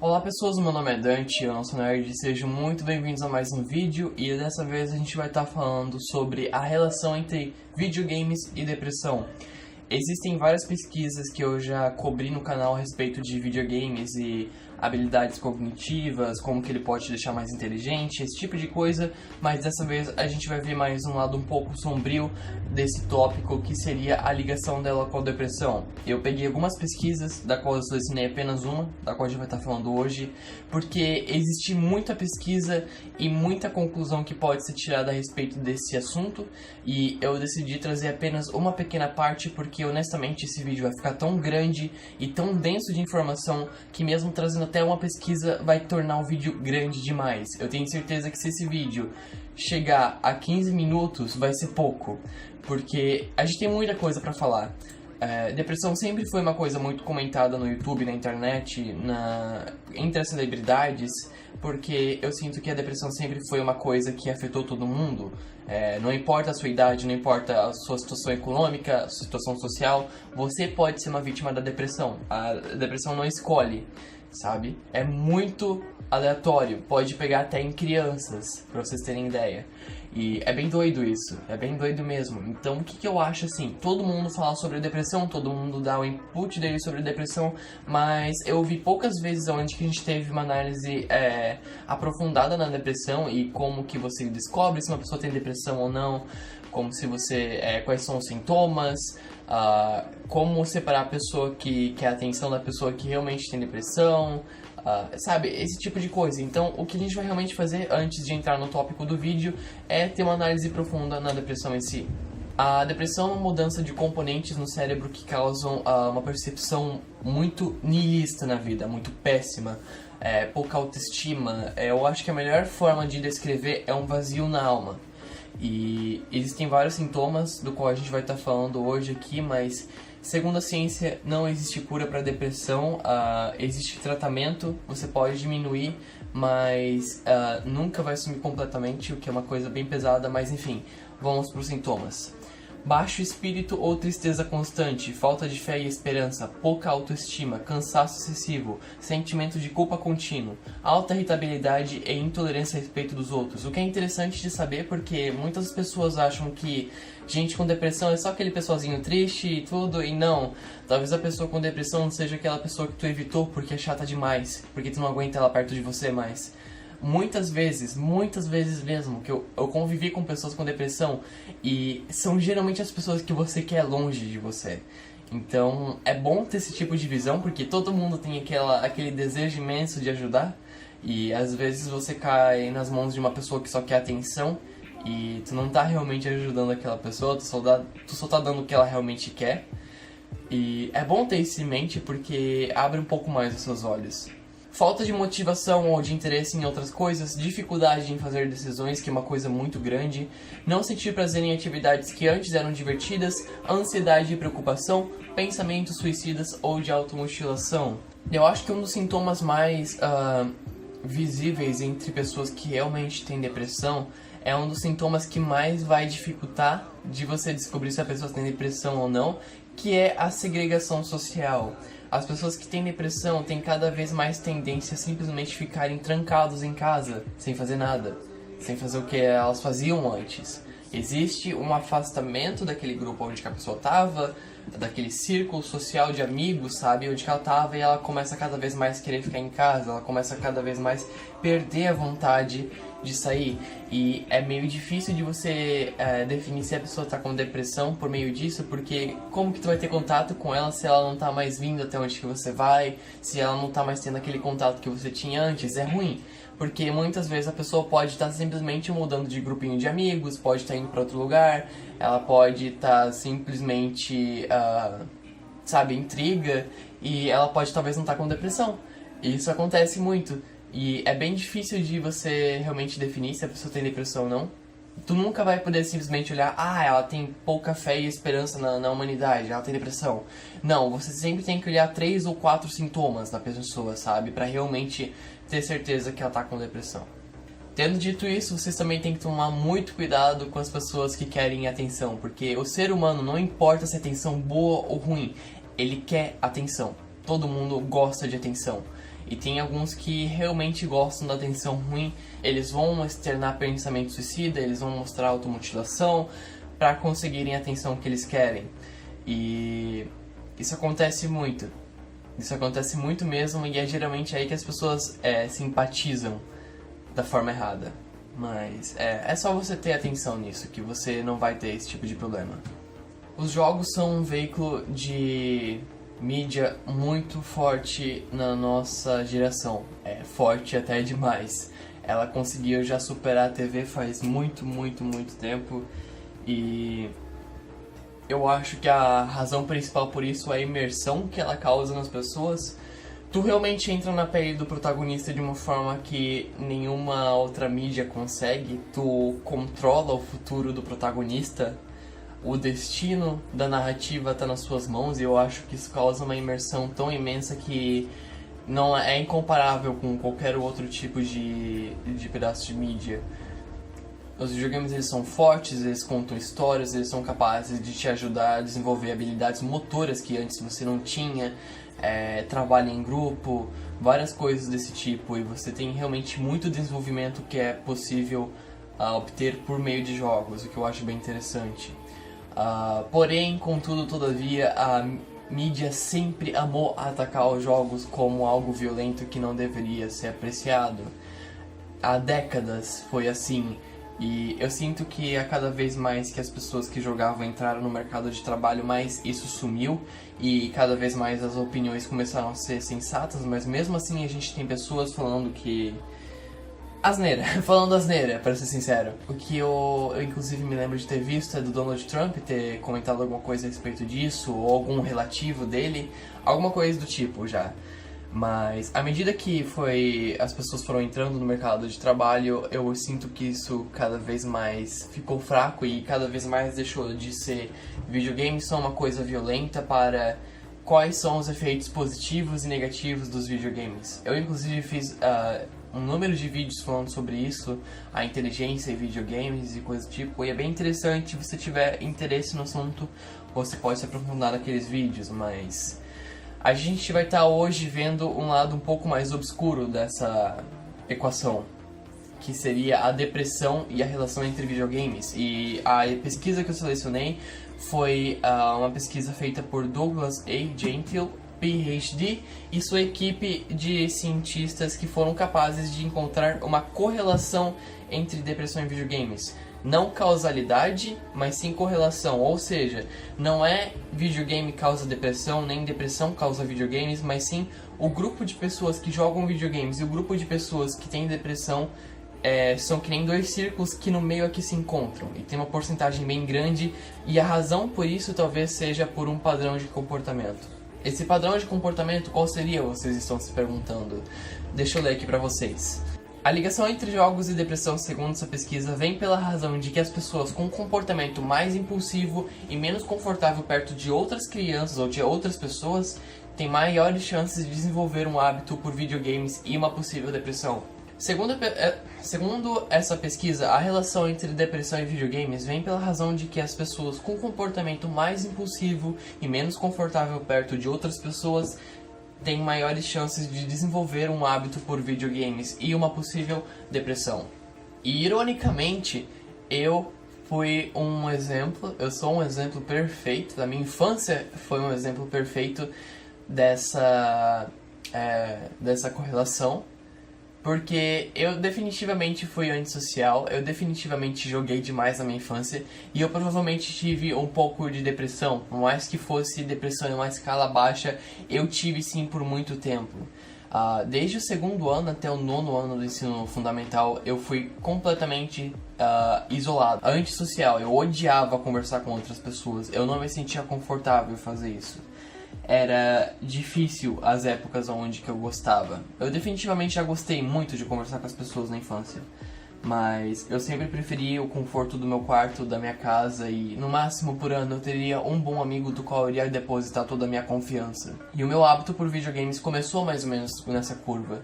Olá pessoas, meu nome é Dante, eu não sou nerd, sejam muito bem-vindos a mais um vídeo e dessa vez a gente vai estar falando sobre a relação entre videogames e depressão. Existem várias pesquisas que eu já cobri no canal a respeito de videogames e habilidades cognitivas, como que ele pode te deixar mais inteligente, esse tipo de coisa, mas dessa vez a gente vai ver mais um lado um pouco sombrio desse tópico, que seria a ligação dela com a depressão. Eu peguei algumas pesquisas, da qual eu selecionei apenas uma, da qual a gente vai estar falando hoje, porque existe muita pesquisa e muita conclusão que pode ser tirada a respeito desse assunto, e eu decidi trazer apenas uma pequena parte, porque honestamente esse vídeo vai ficar tão grande e tão denso de informação que mesmo trazendo até uma pesquisa vai tornar o vídeo grande demais. Eu tenho certeza que se esse vídeo chegar a 15 minutos vai ser pouco, porque a gente tem muita coisa pra falar. Depressão sempre foi uma coisa muito comentada no YouTube, na internet, entre as celebridades, porque eu sinto que a depressão sempre foi uma coisa que afetou todo mundo. Não importa a sua idade, não importa a sua situação econômica, a sua situação social, você pode ser uma vítima da depressão. A depressão não escolhe, sabe? É muito aleatório, pode pegar até em crianças, pra vocês terem ideia. E é bem doido isso, é bem doido mesmo. Então o que eu acho assim, todo mundo fala sobre depressão, todo mundo dá o input dele sobre depressão, mas eu vi poucas vezes onde que a gente teve uma análise aprofundada na depressão e como que você descobre se uma pessoa tem depressão ou não, como se você, quais são os sintomas, como separar a pessoa que quer a atenção da pessoa que realmente tem depressão, sabe, esse tipo de coisa. Então, o que a gente vai realmente fazer antes de entrar no tópico do vídeo é ter uma análise profunda na depressão em si. A depressão é uma mudança de componentes no cérebro que causam uma percepção muito nihilista na vida, muito péssima, pouca autoestima. Eu acho que a melhor forma de descrever é um vazio na alma. E existem vários sintomas do qual a gente vai estar falando hoje aqui, mas segundo a ciência não existe cura para depressão, existe tratamento, você pode diminuir, mas nunca vai sumir completamente, o que é uma coisa bem pesada, mas enfim, vamos para os sintomas. Baixo espírito ou tristeza constante, falta de fé e esperança, pouca autoestima, cansaço excessivo, sentimento de culpa contínuo, alta irritabilidade e intolerância a respeito dos outros. O que é interessante de saber porque muitas pessoas acham que gente com depressão é só aquele pessoalzinho triste e tudo, e não. Talvez a pessoa com depressão seja aquela pessoa que tu evitou porque é chata demais, porque tu não aguenta ela perto de você mais. Muitas vezes mesmo, que eu convivi com pessoas com depressão e são geralmente as pessoas que você quer longe de você. Então é bom ter esse tipo de visão porque todo mundo tem aquele desejo imenso de ajudar e às vezes você cai nas mãos de uma pessoa que só quer atenção e tu não tá realmente ajudando aquela pessoa, tu só tá dando o que ela realmente quer. E é bom ter isso em mente porque abre um pouco mais os seus olhos. Falta de motivação ou de interesse em outras coisas, dificuldade em fazer decisões, que é uma coisa muito grande, não sentir prazer em atividades que antes eram divertidas, ansiedade e preocupação, pensamentos suicidas ou de automutilação. Eu acho que um dos sintomas mais visíveis entre pessoas que realmente têm depressão é um dos sintomas que mais vai dificultar de você descobrir se a pessoa tem depressão ou não, que é a segregação social. As pessoas que têm depressão têm cada vez mais tendência a simplesmente ficarem trancados em casa, sem fazer nada, sem fazer o que elas faziam antes. Existe um afastamento daquele grupo onde a pessoa estava, daquele círculo social de amigos, sabe, onde ela estava, e ela começa cada vez mais querer ficar em casa, ela começa cada vez mais perder a vontade de sair. E é meio difícil de você definir se a pessoa está com depressão por meio disso, porque como que tu vai ter contato com ela se ela não está mais vindo até onde que você vai, se ela não está mais tendo aquele contato que você tinha antes? É ruim, porque muitas vezes a pessoa pode estar simplesmente mudando de grupinho de amigos, pode estar indo para outro lugar, ela pode estar simplesmente, intriga, e ela pode talvez não estar com depressão. Isso acontece muito. E é bem difícil de você realmente definir se a pessoa tem depressão ou não. Tu nunca vai poder simplesmente olhar, ela tem pouca fé e esperança na humanidade, ela tem depressão. Não, você sempre tem que olhar 3 ou 4 sintomas da pessoa, sabe? Pra realmente ter certeza que ela tá com depressão. Tendo dito isso, vocês também têm que tomar muito cuidado com as pessoas que querem atenção, porque o ser humano, não importa se é atenção boa ou ruim, ele quer atenção. todo mundo gosta de atenção. E tem alguns que realmente gostam da atenção ruim, eles vão externar pensamento suicida, eles vão mostrar automutilação para conseguirem a atenção que eles querem. E isso acontece muito. Isso acontece muito mesmo, e é geralmente aí que as pessoas simpatizam da forma errada. Mas é só você ter atenção nisso, que você não vai ter esse tipo de problema. Os jogos são um veículo de mídia muito forte na nossa geração. É forte até demais. Ela conseguiu já superar a TV faz muito tempo. E eu acho que a razão principal por isso é a imersão que ela causa nas pessoas. Tu realmente entra na pele do protagonista de uma forma que nenhuma outra mídia consegue. Tu controla o futuro do protagonista. O destino da narrativa está nas suas mãos, e eu acho que isso causa uma imersão tão imensa que não é incomparável com qualquer outro tipo de pedaço de mídia. Os videogames, eles são fortes, eles contam histórias, eles são capazes de te ajudar a desenvolver habilidades motoras que antes você não tinha, trabalho em grupo, várias coisas desse tipo, e você tem realmente muito desenvolvimento que é possível obter por meio de jogos, o que eu acho bem interessante. Porém, contudo, todavia, a mídia sempre amou atacar os jogos como algo violento que não deveria ser apreciado. Há décadas foi assim, e eu sinto que a cada vez mais que as pessoas que jogavam entraram no mercado de trabalho, mais isso sumiu, e cada vez mais as opiniões começaram a ser sensatas, mas mesmo assim a gente tem pessoas falando que... asneira, falando asneira, pra ser sincero. O que eu inclusive me lembro de ter visto é do Donald Trump ter comentado alguma coisa a respeito disso, ou algum relativo dele, alguma coisa do tipo já. Mas à medida que as pessoas foram entrando no mercado de trabalho, eu sinto que isso cada vez mais ficou fraco e cada vez mais deixou de ser videogames são uma coisa violenta para quais são os efeitos positivos e negativos dos videogames. Eu inclusive fiz um número de vídeos falando sobre isso, a inteligência e videogames e coisa do tipo, e é bem interessante. Se você tiver interesse no assunto, você pode se aprofundar naqueles vídeos, mas a gente vai estar hoje vendo um lado um pouco mais obscuro dessa equação, que seria a depressão e a relação entre videogames. E a pesquisa que eu selecionei foi uma pesquisa feita por Douglas A. Gentile, PhD, e sua equipe de cientistas que foram capazes de encontrar uma correlação entre depressão e videogames. Não causalidade, mas sim correlação, ou seja, não é videogame causa depressão, nem depressão causa videogames, mas sim o grupo de pessoas que jogam videogames e o grupo de pessoas que têm depressão são que nem dois círculos que no meio aqui se encontram, e tem uma porcentagem bem grande, e a razão por isso talvez seja por um padrão de comportamento. Esse padrão de comportamento qual seria, vocês estão se perguntando? Deixa eu ler aqui pra vocês. A ligação entre jogos e depressão, segundo essa pesquisa, vem pela razão de que as pessoas com um comportamento mais impulsivo e menos confortável perto de outras crianças ou de outras pessoas têm maiores chances de desenvolver um hábito por videogames e uma possível depressão. Segundo essa pesquisa, a relação entre depressão e videogames vem pela razão de que as pessoas com comportamento mais impulsivo e menos confortável perto de outras pessoas têm maiores chances de desenvolver um hábito por videogames e uma possível depressão. E ironicamente, eu sou um exemplo perfeito, da minha infância foi um exemplo perfeito dessa correlação. Porque eu definitivamente fui antissocial, eu definitivamente joguei demais na minha infância, e eu provavelmente tive um pouco de depressão, por mais que fosse depressão em uma escala baixa, eu tive sim por muito tempo. Desde o 2º ano até o 9º ano do ensino fundamental, eu fui completamente isolado, antissocial, eu odiava conversar com outras pessoas, eu não me sentia confortável em fazer isso. Era difícil as épocas onde que eu gostava. Eu definitivamente já gostei muito de conversar com as pessoas na infância, mas eu sempre preferi o conforto do meu quarto, da minha casa, e no máximo por ano eu teria um bom amigo do qual eu iria depositar toda a minha confiança. E o meu hábito por videogames começou mais ou menos nessa curva,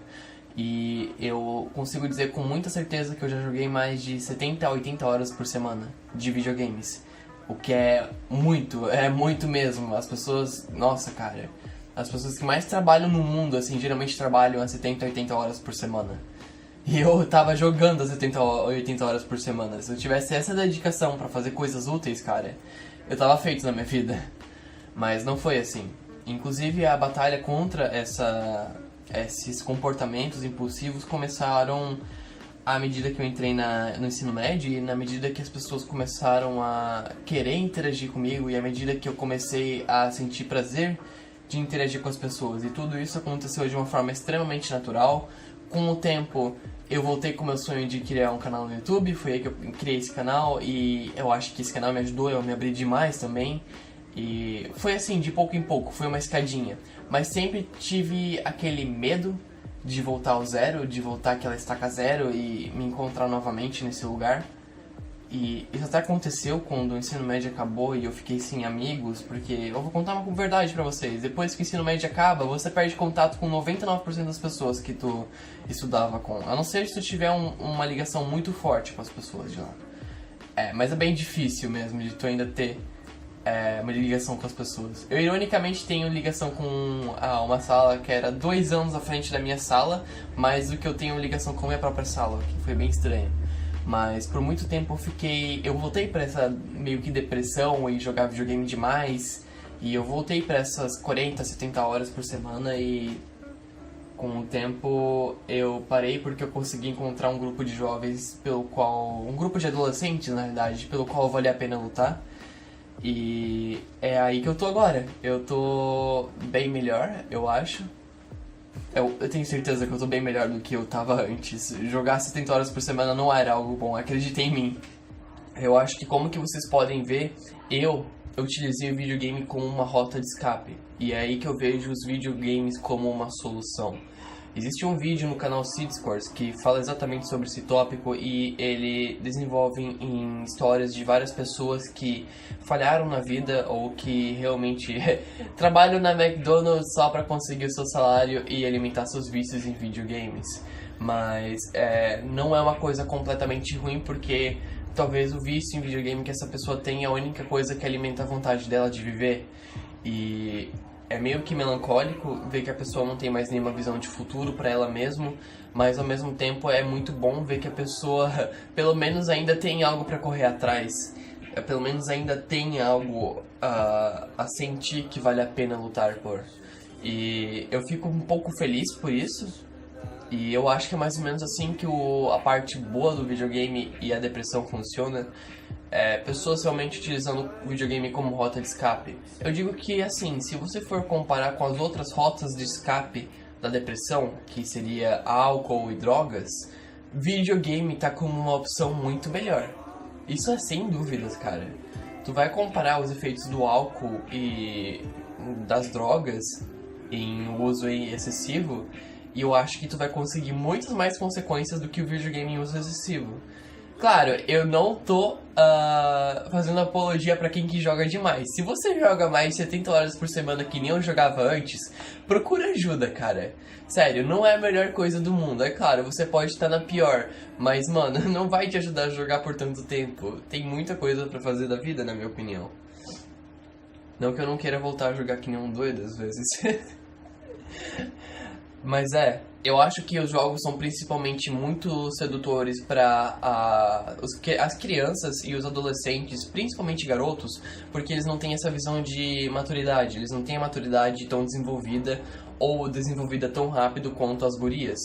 e eu consigo dizer com muita certeza que eu já joguei mais de 70 a 80 horas por semana de videogames. O que é muito mesmo. As pessoas, nossa cara, As pessoas que mais trabalham no mundo, assim, geralmente trabalham a 70, 80 horas por semana. E eu tava jogando as 70 ou 80 horas por semana. Se eu tivesse essa dedicação pra fazer coisas úteis, cara, eu tava feito na minha vida. Mas não foi assim. Inclusive, a batalha contra esses comportamentos impulsivos começaram à medida que eu entrei no ensino médio e na medida que as pessoas começaram a querer interagir comigo e à medida que eu comecei a sentir prazer de interagir com as pessoas. E tudo isso aconteceu de uma forma extremamente natural. Com o tempo, eu voltei com o meu sonho de criar um canal no YouTube, foi aí que eu criei esse canal e eu acho que esse canal me ajudou, eu me abri demais também. E foi assim, de pouco em pouco, foi uma escadinha. Mas sempre tive aquele medo de voltar ao zero, de voltar àquela estaca zero e me encontrar novamente nesse lugar. E isso até aconteceu quando o ensino médio acabou e eu fiquei sem amigos, porque eu vou contar uma verdade pra vocês. Depois que o ensino médio acaba, você perde contato com 99% das pessoas que tu estudava com. A não ser se tu tiver uma ligação muito forte com as pessoas de lá. Mas é bem difícil mesmo de tu ainda ter uma ligação com as pessoas. Eu, ironicamente, tenho ligação com uma sala que era 2 anos à frente da minha sala, mais do que eu tenho ligação com a minha própria sala, que foi bem estranho. Mas por muito tempo eu voltei pra essa meio que depressão e jogar videogame demais. E eu voltei pra essas 40, 70 horas por semana e com o tempo eu parei porque eu consegui encontrar um grupo de jovens um grupo de adolescentes, na verdade, pelo qual valia a pena lutar. E é aí que eu tô agora. Eu tô bem melhor, eu acho. Eu tenho certeza que eu tô bem melhor do que eu tava antes. Jogar 70 horas por semana não era algo bom, acreditem em mim. Eu acho que, como que vocês podem ver, eu utilizei o videogame como uma rota de escape. E é aí que eu vejo os videogames como uma solução. Existe um vídeo no canal Seedscores que fala exatamente sobre esse tópico e ele desenvolve em histórias de várias pessoas que falharam na vida ou que realmente trabalham na McDonald's só para conseguir o seu salário e alimentar seus vícios em videogames. Mas não é uma coisa completamente ruim, porque talvez o vício em videogame que essa pessoa tem é a única coisa que alimenta a vontade dela de viver. E é meio que melancólico ver que a pessoa não tem mais nenhuma visão de futuro pra ela mesma, mas ao mesmo tempo é muito bom ver que a pessoa pelo menos ainda tem algo pra correr atrás, pelo menos ainda tem algo a sentir que vale a pena lutar por. E eu fico um pouco feliz por isso, e eu acho que é mais ou menos assim que a parte boa do videogame e a depressão funciona. Pessoas realmente utilizando o videogame como rota de escape. Eu digo que, assim, se você for comparar com as outras rotas de escape da depressão, que seria álcool e drogas, videogame tá como uma opção muito melhor. Isso é sem dúvidas, cara. Tu vai comparar os efeitos do álcool e das drogas em uso excessivo, e eu acho que tu vai conseguir muitas mais consequências do que o videogame em uso excessivo. Claro, eu não tô fazendo apologia pra quem que joga demais. Se você joga mais de 70 horas por semana que nem eu jogava antes, procura ajuda, cara. Sério, não é a melhor coisa do mundo. É claro, você pode estar na pior, mas, mano, não vai te ajudar a jogar por tanto tempo. Tem muita coisa pra fazer da vida, na minha opinião. Não que eu não queira voltar a jogar que nem um doido às vezes. Mas eu acho que os jogos são principalmente muito sedutores para as crianças e os adolescentes, principalmente garotos, porque eles não têm essa visão de maturidade, eles não têm a maturidade tão desenvolvida ou desenvolvida tão rápido quanto as gurias.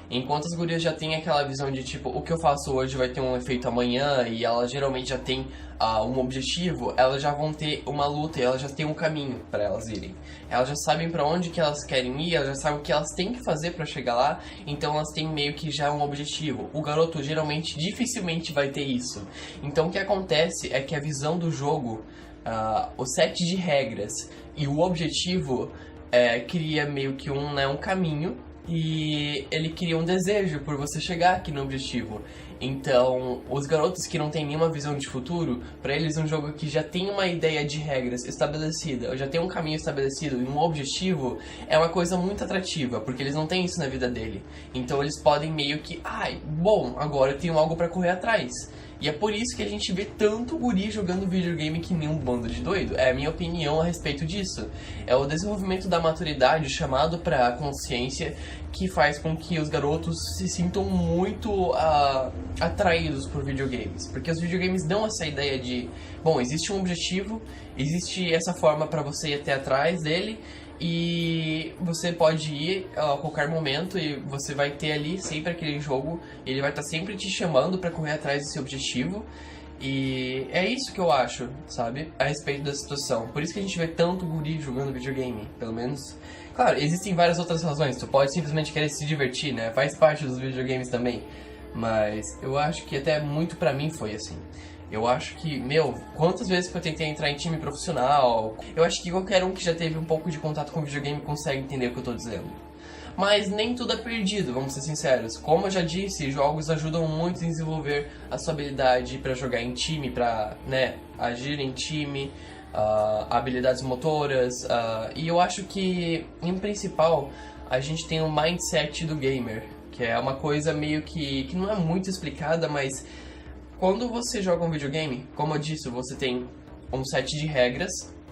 Enquanto as gurias já têm aquela visão de tipo, o que eu faço hoje vai ter um efeito amanhã, e elas geralmente já têm um objetivo, elas já vão ter uma luta e elas já têm um caminho para elas irem. Elas já sabem para onde que elas querem ir, elas já sabem o que elas têm que fazer para chegar lá, então elas têm meio que já um objetivo. O garoto geralmente dificilmente vai ter isso. Então o que acontece é que a visão do jogo, o set de regras e o objetivo cria meio que um caminho, e ele cria um desejo por você chegar aqui no objetivo. Então, os garotos que não têm nenhuma visão de futuro, pra eles um jogo que já tem uma ideia de regras estabelecida, já tem um caminho estabelecido e um objetivo, é uma coisa muito atrativa, porque eles não têm isso na vida dele. Então eles podem meio que, bom, agora eu tenho algo pra correr atrás. E é por isso que a gente vê tanto guri jogando videogame que nem um bando de doido. É a minha opinião a respeito disso. É o desenvolvimento da maturidade, chamado pra consciência, que faz com que os garotos se sintam muito atraídos por videogames. Porque os videogames dão essa ideia de, bom, existe um objetivo, existe essa forma pra você ir até atrás dele, e você pode ir a qualquer momento e você vai ter ali sempre aquele jogo, ele vai estar sempre te chamando pra correr atrás desse objetivo. E é isso que eu acho, sabe, a respeito da situação. Por isso que a gente vê tanto guri jogando videogame, pelo menos. Claro, existem várias outras razões, tu pode simplesmente querer se divertir, né, faz parte dos videogames também. Mas eu acho que até muito pra mim foi assim. Eu acho que, quantas vezes que eu tentei entrar em time profissional, eu acho que qualquer um que já teve um pouco de contato com videogame consegue entender o que eu tô dizendo. Mas nem tudo é perdido, vamos ser sinceros. Como eu já disse, jogos ajudam muito a desenvolver a sua habilidade pra jogar em time, pra, agir em time, habilidades motoras, e eu acho que, em principal, a gente tem o mindset do gamer, que é uma coisa meio que não é muito explicada, mas quando você joga um videogame, como eu disse, você tem um set de regras,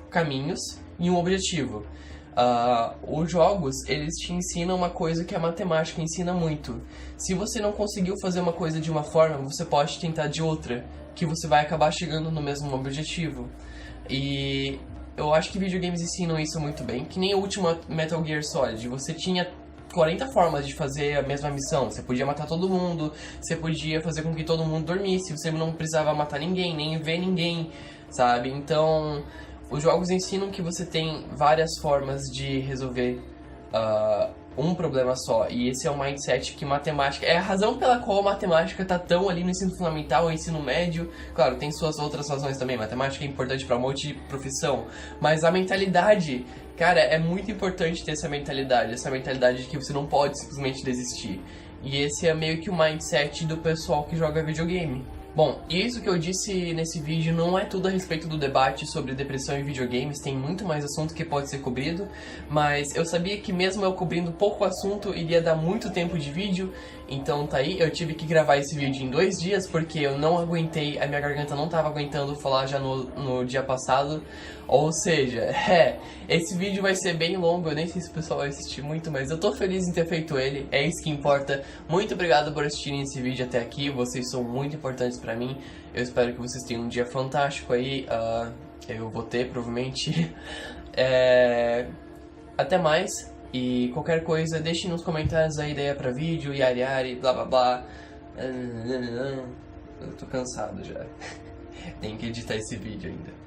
caminhos e um objetivo. Os jogos, eles te ensinam uma coisa que a matemática ensina muito. Se você não conseguiu fazer uma coisa de uma forma, você pode tentar de outra, que você vai acabar chegando no mesmo objetivo. E eu acho que videogames ensinam isso muito bem, que nem o último Metal Gear Solid, você tinha 40 formas de fazer a mesma missão. Você podia matar todo mundo, você podia fazer com que todo mundo dormisse, você não precisava matar ninguém, nem ver ninguém, sabe? Então, os jogos ensinam que você tem várias formas de resolver um problema só. E esse é o mindset que matemática... É a razão pela qual a matemática tá tão ali no ensino fundamental ou ensino médio. Claro, tem suas outras razões também. Matemática é importante para um monte de profissão. Mas a mentalidade... Cara, é muito importante ter essa mentalidade de que você não pode simplesmente desistir. E esse é meio que o mindset do pessoal que joga videogame. Bom, isso que eu disse nesse vídeo não é tudo a respeito do debate sobre depressão em videogames, tem muito mais assunto que pode ser cobrido, mas eu sabia que mesmo eu cobrindo pouco assunto iria dar muito tempo de vídeo, então tá aí, eu tive que gravar esse vídeo em 2 dias porque eu não aguentei, a minha garganta não tava aguentando falar já no dia passado, ou seja, esse vídeo vai ser bem longo, eu nem sei se o pessoal vai assistir muito, mas eu tô feliz em ter feito ele, é isso que importa. Muito obrigado por assistirem esse vídeo até aqui, vocês são muito importantes pra mim, eu espero que vocês tenham um dia fantástico aí, eu vou ter provavelmente, até mais, e qualquer coisa deixem nos comentários a ideia pra vídeo, yari blá blá blá, eu tô cansado já, tenho que editar esse vídeo ainda.